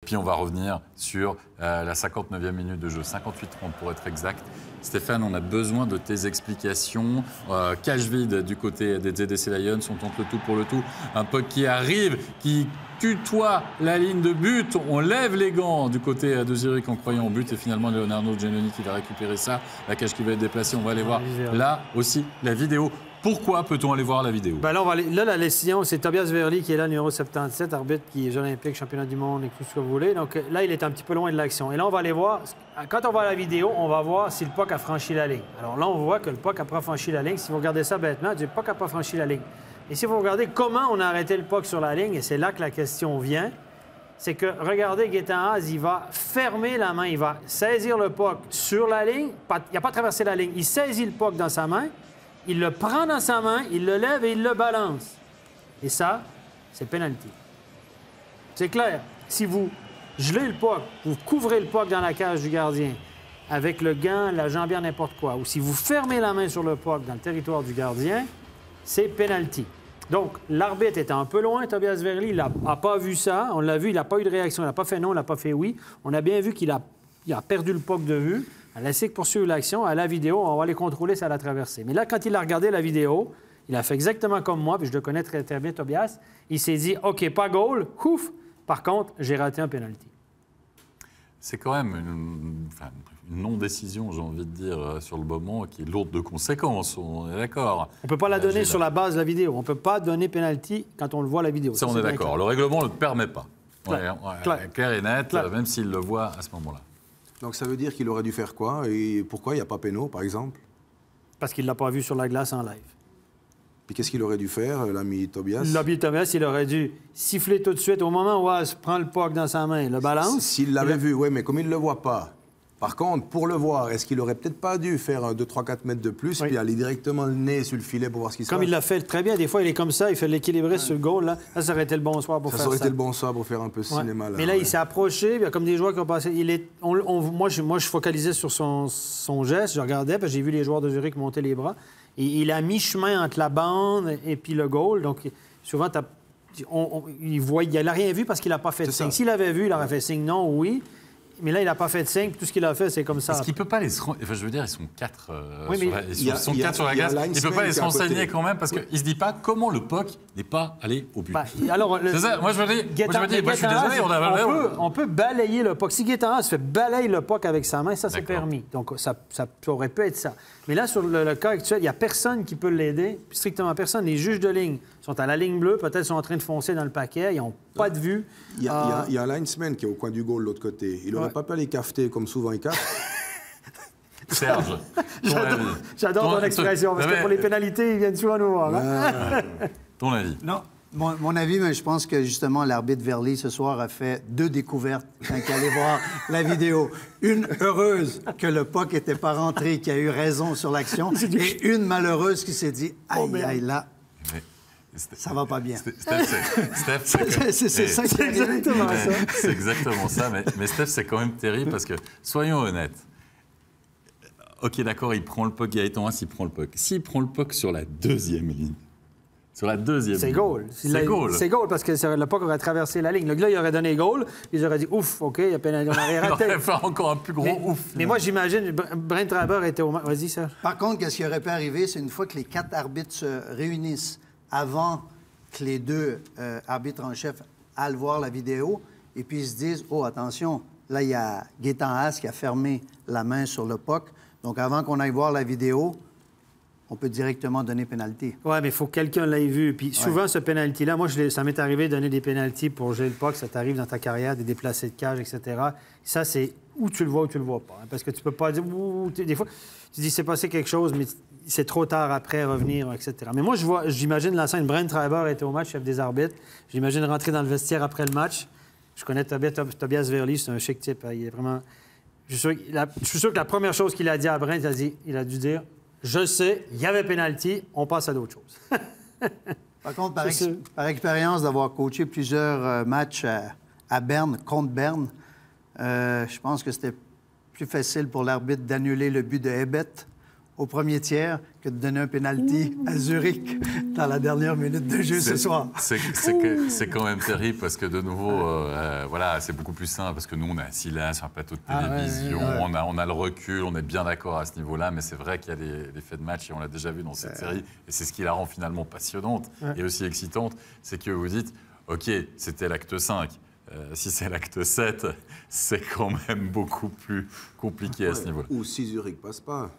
Puis on va revenir sur la 59e minute de jeu, 58-30 pour être exact. Stéphane, on a besoin de tes explications. Cage vide du côté des ZDC Lions, on tente le tout pour le tout. Un puck qui arrive, qui tutoie la ligne de but. On lève les gants du côté de Zurich en croyant au but. Et finalement, Leonardo Giannoni qui va récupérer ça. La cage qui va être déplacée, on va aller voir là aussi la vidéo. Pourquoi peut-on aller voir la vidéo? Ben là, la décision, c'est Tobias Verly qui est là, numéro 77, arbitre qui est Jeux olympiques, championnat du monde et tout ce que vous voulez. Donc là, il est un petit peu loin de l'action. Et là, on va aller voir. Quand on voit la vidéo, on va voir si le puck a franchi la ligne. Alors là, on voit que le puck n'a pas franchi la ligne. Si vous regardez ça bêtement, le puck n'a pas franchi la ligne. Et si vous regardez comment on a arrêté le puck sur la ligne, et c'est là que la question vient, c'est que, regardez, Gaétan Haas, il va fermer la main, il va saisir le puck sur la ligne. Il n'a pas traversé la ligne. Il saisit le puck dans sa main. Il le prend dans sa main, il le lève et il le balance. Et ça, c'est penalty. C'est clair. Si vous gelez le puck, vous couvrez le puck dans la cage du gardien avec le gant, la jambière, n'importe quoi, ou si vous fermez la main sur le puck dans le territoire du gardien, c'est penalty. Donc, l'arbitre était un peu loin, Tobias Verly, il n'a pas vu ça. On l'a vu, il n'a pas eu de réaction, il n'a pas fait non, il n'a pas fait oui. On a bien vu qu'il a perdu le puck de vue. Elle a essayé de poursuivre l'action. À la vidéo, on va les contrôler, ça l'a traversé. Mais là, quand il a regardé la vidéo, il a fait exactement comme moi, puis je le connais très, très bien, Tobias. Il s'est dit, OK, pas goal, ouf. Par contre, j'ai raté un penalty. C'est quand même une non-décision, j'ai envie de dire, sur le moment, qui est lourde de conséquences, on est d'accord. On ne peut pas la donner sur la base de la vidéo. On ne peut pas donner penalty quand on le voit à la vidéo. Ça, on est d'accord. Le règlement ne le permet pas. Clair et net, Clair. Même s'il le voit à ce moment-là. Donc ça veut dire qu'il aurait dû faire quoi? Et pourquoi il n'y a pas péno, par exemple? Parce qu'il ne l'a pas vu sur la glace en live. Puis qu'est-ce qu'il aurait dû faire, l'ami Tobias? L'ami Tobias, il aurait dû siffler tout de suite au moment où Haas prend le puck dans sa main, le balance. S'il l'avait vu, oui, mais comme il ne le voit pas. Par contre, pour le voir, est-ce qu'il aurait peut-être pas dû faire un 2, 3, 4 mètres de plus, puis aller directement le nez sur le filet pour voir ce qui se passe? Comme il l'a fait très bien. Des fois, il est comme ça, il fait l'équilibriste sur le goal. Là, ça aurait été le bon soir pour faire ça. Ça aurait été le bon soir pour faire un peu de cinéma. Là, mais là, il s'est approché, il y a comme des joueurs qui ont passé. Moi, je focalisais sur son geste, je regardais, parce que j'ai vu les joueurs de Zurich monter les bras. Et il a mi-chemin entre la bande et puis le goal. Donc, souvent, il n'a rien vu parce qu'il n'a pas fait de signe. S'il avait vu, il aurait fait signe non ou oui. Mais là, il n'a pas fait de signe. Tout ce qu'il a fait, c'est comme ça. Est-ce qu'il ne peut pas les se renseigner? Enfin, je veux dire, ils sont 4 sur la glace. Il ne peut pas les se renseigner quand même parce qu'il ne se dit pas comment le puck n'est pas allé au but. C'est ça. Moi, je me dis, moi, je suis désolé. On peut balayer le puck. Si Gaétan Haas fait balayer le puck avec sa main, ça, c'est permis. Donc, ça aurait pu être ça. Mais là, sur le cas actuel, il n'y a personne qui peut l'aider. Strictement personne. Les juges de ligne sont à la ligne bleue. Peut-être sont en train de foncer dans le paquet. Ils n'ont pas de vue. Il y a un linesman qui est au coin du goal de l'autre côté. Il n'aurait pas pu aller cafeter comme souvent il cafte. Serge, j'adore ton expression, parce que pour les pénalités, ils viennent souvent nous voir. Hein? Ton avis? Non. Mon avis, mais je pense que justement, l'arbitre Verly, ce soir, a fait 2 découvertes quand il allait voir la vidéo. Une heureuse que le puck n'était pas rentré, qui a eu raison sur l'action, et une malheureuse qui s'est dit « Aïe, aïe, là, ça va pas bien. » C'est exactement ça. C'est exactement ça, mais Steph, c'est quand même terrible parce que, soyons honnêtes, OK, d'accord, il prend le puck, Gaétan Haas, il prend le puck. S'il prend le puck sur la 2e ligne, c'est goal. C'est goal parce que le puck aurait traversé la ligne. Le gars, il aurait donné goal, ils auraient dit ouf, OK, il y a pénalité. On aurait raté. Il aurait fait encore un plus gros ouf. Mais moi, j'imagine, Brent Traber était au match. Vas-y, ça. Par contre, qu'est-ce qui aurait pu arriver, c'est une fois que les 4 arbitres se réunissent avant que les 2 arbitres en chef aillent voir la vidéo et puis ils se disent oh, attention, là, il y a Gaétan Haas qui a fermé la main sur le puck. Donc, avant qu'on aille voir la vidéo, on peut directement donner pénalité. Oui, mais il faut que quelqu'un l'ait vu. Puis souvent, ce pénalty-là, moi, ça m'est arrivé de donner des pénaltys pour geler le puck. Ça t'arrive dans ta carrière, des déplacés de cage, etc. Ça, c'est où tu le vois ou tu le vois pas. Hein, parce que tu peux pas dire... Des fois, tu dis, c'est passé quelque chose, mais c'est trop tard après revenir, etc. Mais moi, j'imagine la scène. Brent Traber était au match, chef des arbitres. J'imagine rentrer dans le vestiaire après le match. Je connais Tobias Verly, c'est un chic type. Il est vraiment... Je suis sûr que la première chose qu'il a dit à Brent, il a dû dire... Je sais, il y avait pénalty, on passe à d'autres choses. Par contre, par expérience d'avoir coaché plusieurs matchs à Berne, contre Berne, je pense que c'était plus facile pour l'arbitre d'annuler le but de Hebet au premier tiers que de donner un pénalty à Zurich dans la dernière minute de jeu ce soir. C'est quand même terrible parce que, de nouveau, voilà, c'est beaucoup plus simple parce que nous, on est assis là sur un plateau de télévision, on a le recul, on est bien d'accord à ce niveau-là, mais c'est vrai qu'il y a des faits de match et on l'a déjà vu dans cette série. Et c'est ce qui la rend finalement passionnante et aussi excitante, c'est que vous dites, OK, c'était l'acte 5. Si c'est l'acte 7, c'est quand même beaucoup plus compliqué à ce niveau-là. Ou si Zurich passe pas.